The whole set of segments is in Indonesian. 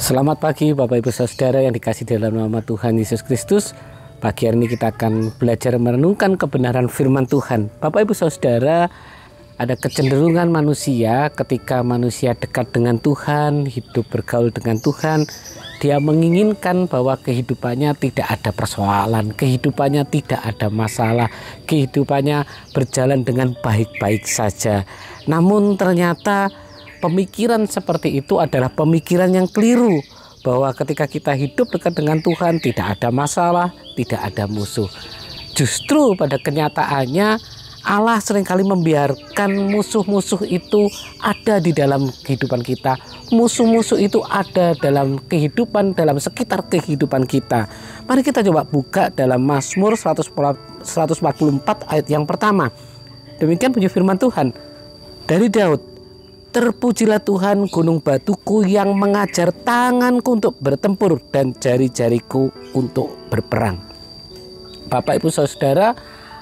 Selamat pagi Bapak Ibu Saudara yang dikasihi dalam nama Tuhan Yesus Kristus. Pagi hari ini kita akan belajar merenungkan kebenaran firman Tuhan. Bapak Ibu Saudara, ada kecenderungan manusia ketika manusia dekat dengan Tuhan, hidup bergaul dengan Tuhan, dia menginginkan bahwa kehidupannya tidak ada persoalan, kehidupannya tidak ada masalah, kehidupannya berjalan dengan baik-baik saja. Namun ternyata pemikiran seperti itu adalah pemikiran yang keliru, bahwa ketika kita hidup dekat dengan Tuhan tidak ada masalah, tidak ada musuh. Justru pada kenyataannya Allah seringkali membiarkan musuh-musuh itu ada di dalam kehidupan kita. Musuh-musuh itu ada dalam kehidupan, dalam sekitar kehidupan kita. Mari kita coba buka dalam Mazmur 144 ayat yang pertama. Demikian bunyi firman Tuhan dari Daud. Terpujilah Tuhan gunung batuku yang mengajar tanganku untuk bertempur dan jari-jariku untuk berperang. Bapak Ibu Saudara,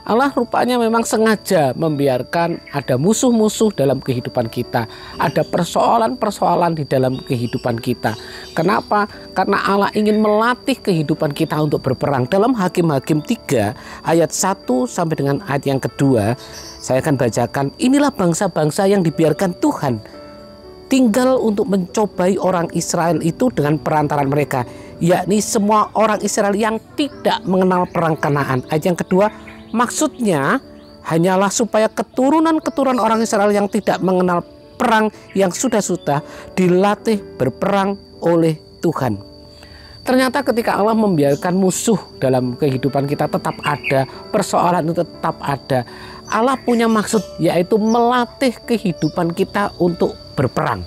Allah rupanya memang sengaja membiarkan ada musuh-musuh dalam kehidupan kita. Ada persoalan-persoalan di dalam kehidupan kita. Kenapa? Karena Allah ingin melatih kehidupan kita untuk berperang. Dalam Hakim-Hakim 3 ayat 1 sampai dengan ayat yang kedua, saya akan bacakan. Inilah bangsa-bangsa yang dibiarkan Tuhan tinggal untuk mencobai orang Israel itu dengan perantaran mereka, yakni semua orang Israel yang tidak mengenal perang Kanaan. Ayat yang kedua, maksudnya hanyalah supaya keturunan-keturunan orang Israel yang tidak mengenal perang yang sudah dilatih berperang oleh Tuhan. Ternyata ketika Allah membiarkan musuh dalam kehidupan kita tetap ada, persoalan itu tetap ada, Allah punya maksud, yaitu melatih kehidupan kita untuk berperang.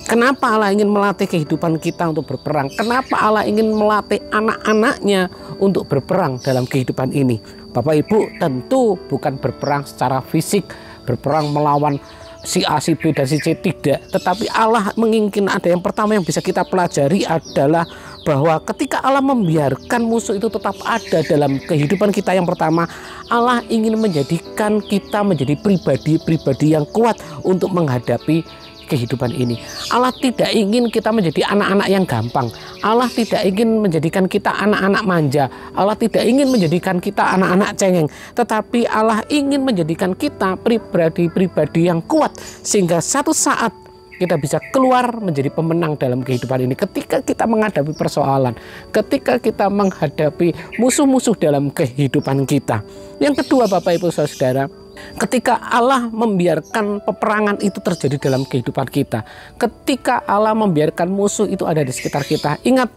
Kenapa Allah ingin melatih kehidupan kita untuk berperang? Kenapa Allah ingin melatih anak-anaknya untuk berperang dalam kehidupan ini? Bapak Ibu, tentu bukan berperang secara fisik, berperang melawan si A, si B, dan si C, tidak. Tetapi Allah menginginkan ada yang pertama yang bisa kita pelajari adalah bahwa ketika Allah membiarkan musuh itu tetap ada dalam kehidupan kita, yang pertama Allah ingin menjadikan kita menjadi pribadi-pribadi yang kuat untuk menghadapi kehidupan ini. Allah tidak ingin kita menjadi anak-anak yang gampang. Allah tidak ingin menjadikan kita anak-anak manja. Allah tidak ingin menjadikan kita anak-anak cengeng. Tetapi Allah ingin menjadikan kita pribadi-pribadi yang kuat, sehingga satu saat kita bisa keluar menjadi pemenang dalam kehidupan ini. Ketika kita menghadapi persoalan, ketika kita menghadapi musuh-musuh dalam kehidupan kita. Yang kedua, Bapak Ibu Saudara, ketika Allah membiarkan peperangan itu terjadi dalam kehidupan kita, ketika Allah membiarkan musuh itu ada di sekitar kita, ingat,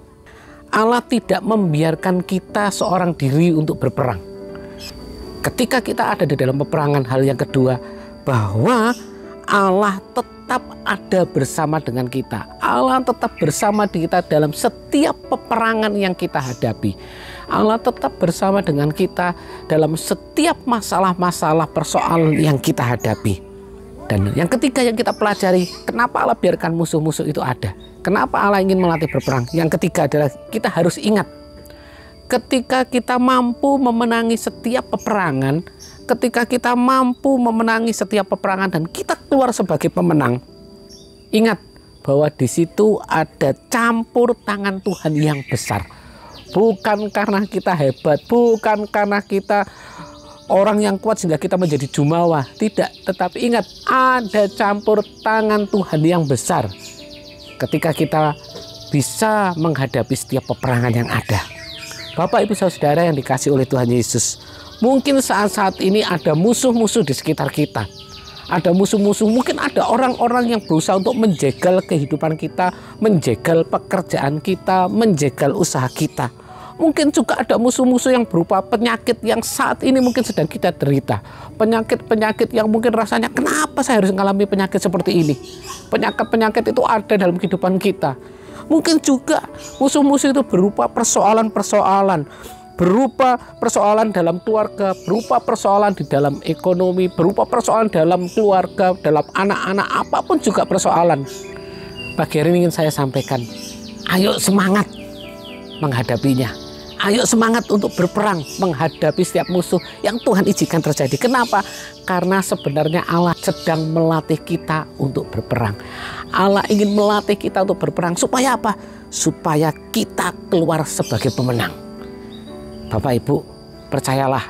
Allah tidak membiarkan kita seorang diri untuk berperang. Ketika kita ada di dalam peperangan, hal yang kedua, bahwa Allah tetap ada bersama dengan kita. Allah tetap bersama kita dalam setiap peperangan yang kita hadapi. Allah tetap bersama dengan kita dalam setiap masalah-masalah persoalan yang kita hadapi. Dan yang ketiga yang kita pelajari, kenapa Allah biarkan musuh-musuh itu ada? Kenapa Allah ingin melatih berperang? Yang ketiga adalah kita harus ingat, ketika kita mampu memenangi setiap peperangan, ketika kita mampu memenangi setiap peperangan dan kita keluar sebagai pemenang, ingat bahwa di situ ada campur tangan Tuhan yang besar. Bukan karena kita hebat, bukan karena kita orang yang kuat sehingga kita menjadi jumawa, tidak. Tetapi ingat, ada campur tangan Tuhan yang besar ketika kita bisa menghadapi setiap peperangan yang ada. Bapak Ibu Saudara yang dikasihi oleh Tuhan Yesus, mungkin saat-saat ini ada musuh-musuh di sekitar kita. Ada musuh-musuh, mungkin ada orang-orang yang berusaha untuk menjegal kehidupan kita, menjegal pekerjaan kita, menjegal usaha kita. Mungkin juga ada musuh-musuh yang berupa penyakit yang saat ini mungkin sedang kita derita. Penyakit-penyakit yang mungkin rasanya, kenapa saya harus mengalami penyakit seperti ini? Penyakit-penyakit itu ada dalam kehidupan kita. Mungkin juga musuh-musuh itu berupa persoalan-persoalan, berupa persoalan dalam keluarga, berupa persoalan di dalam ekonomi, berupa persoalan dalam keluarga, dalam anak-anak, apapun juga persoalan. Pagi hari ini ingin saya sampaikan, ayo semangat menghadapinya. Ayo semangat untuk berperang menghadapi setiap musuh yang Tuhan izinkan terjadi. Kenapa? Karena sebenarnya Allah sedang melatih kita untuk berperang. Allah ingin melatih kita untuk berperang supaya apa? Supaya kita keluar sebagai pemenang. Bapak Ibu, percayalah,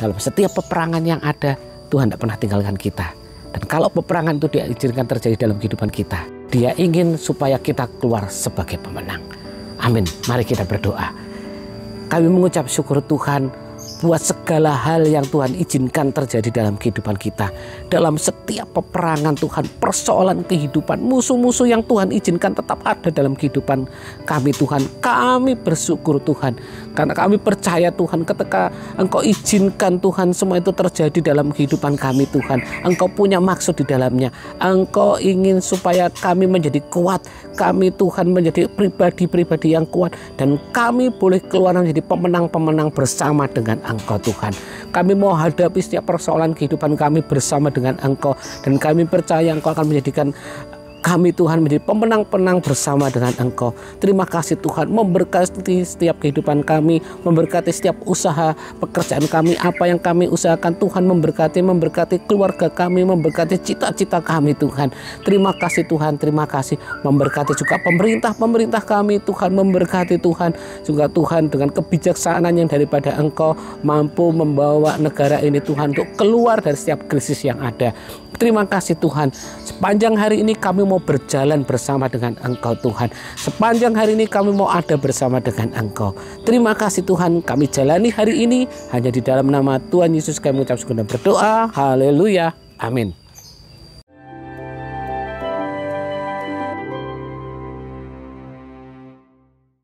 dalam setiap peperangan yang ada, Tuhan tidak pernah tinggalkan kita. Dan kalau peperangan itu diizinkan terjadi dalam kehidupan kita, Dia ingin supaya kita keluar sebagai pemenang. Amin. Mari kita berdoa. Kami mengucap syukur Tuhan buat segala hal yang Tuhan izinkan terjadi dalam kehidupan kita. Dalam setiap peperangan Tuhan, persoalan kehidupan, musuh-musuh yang Tuhan izinkan tetap ada dalam kehidupan kami Tuhan. Kami bersyukur Tuhan, karena kami percaya Tuhan ketika Engkau izinkan Tuhan semua itu terjadi dalam kehidupan kami Tuhan. Engkau punya maksud di dalamnya. Engkau ingin supaya kami menjadi kuat. Kami Tuhan menjadi pribadi-pribadi yang kuat. Dan kami boleh keluar menjadi pemenang-pemenang bersama dengan Engkau Tuhan. Kami mau hadapi setiap persoalan kehidupan kami bersama dengan Engkau. Dan kami percaya Engkau akan menjadikan kami Tuhan menjadi pemenang-pemenang bersama dengan Engkau. Terima kasih Tuhan, memberkati setiap kehidupan kami, memberkati setiap usaha pekerjaan kami, apa yang kami usahakan Tuhan memberkati keluarga kami, memberkati cita-cita kami Tuhan. Terima kasih Tuhan, terima kasih. Memberkati juga pemerintah kami Tuhan, memberkati Tuhan. Juga Tuhan dengan kebijaksanaan yang daripada Engkau mampu membawa negara ini Tuhan untuk keluar dari setiap krisis yang ada. Terima kasih Tuhan. Sepanjang hari ini kami mau berjalan bersama dengan Engkau Tuhan. Sepanjang hari ini kami mau ada bersama dengan Engkau. Terima kasih Tuhan, kami jalani hari ini hanya di dalam nama Tuhan Yesus kami mengucap syukur dan berdoa. Haleluya. Amin.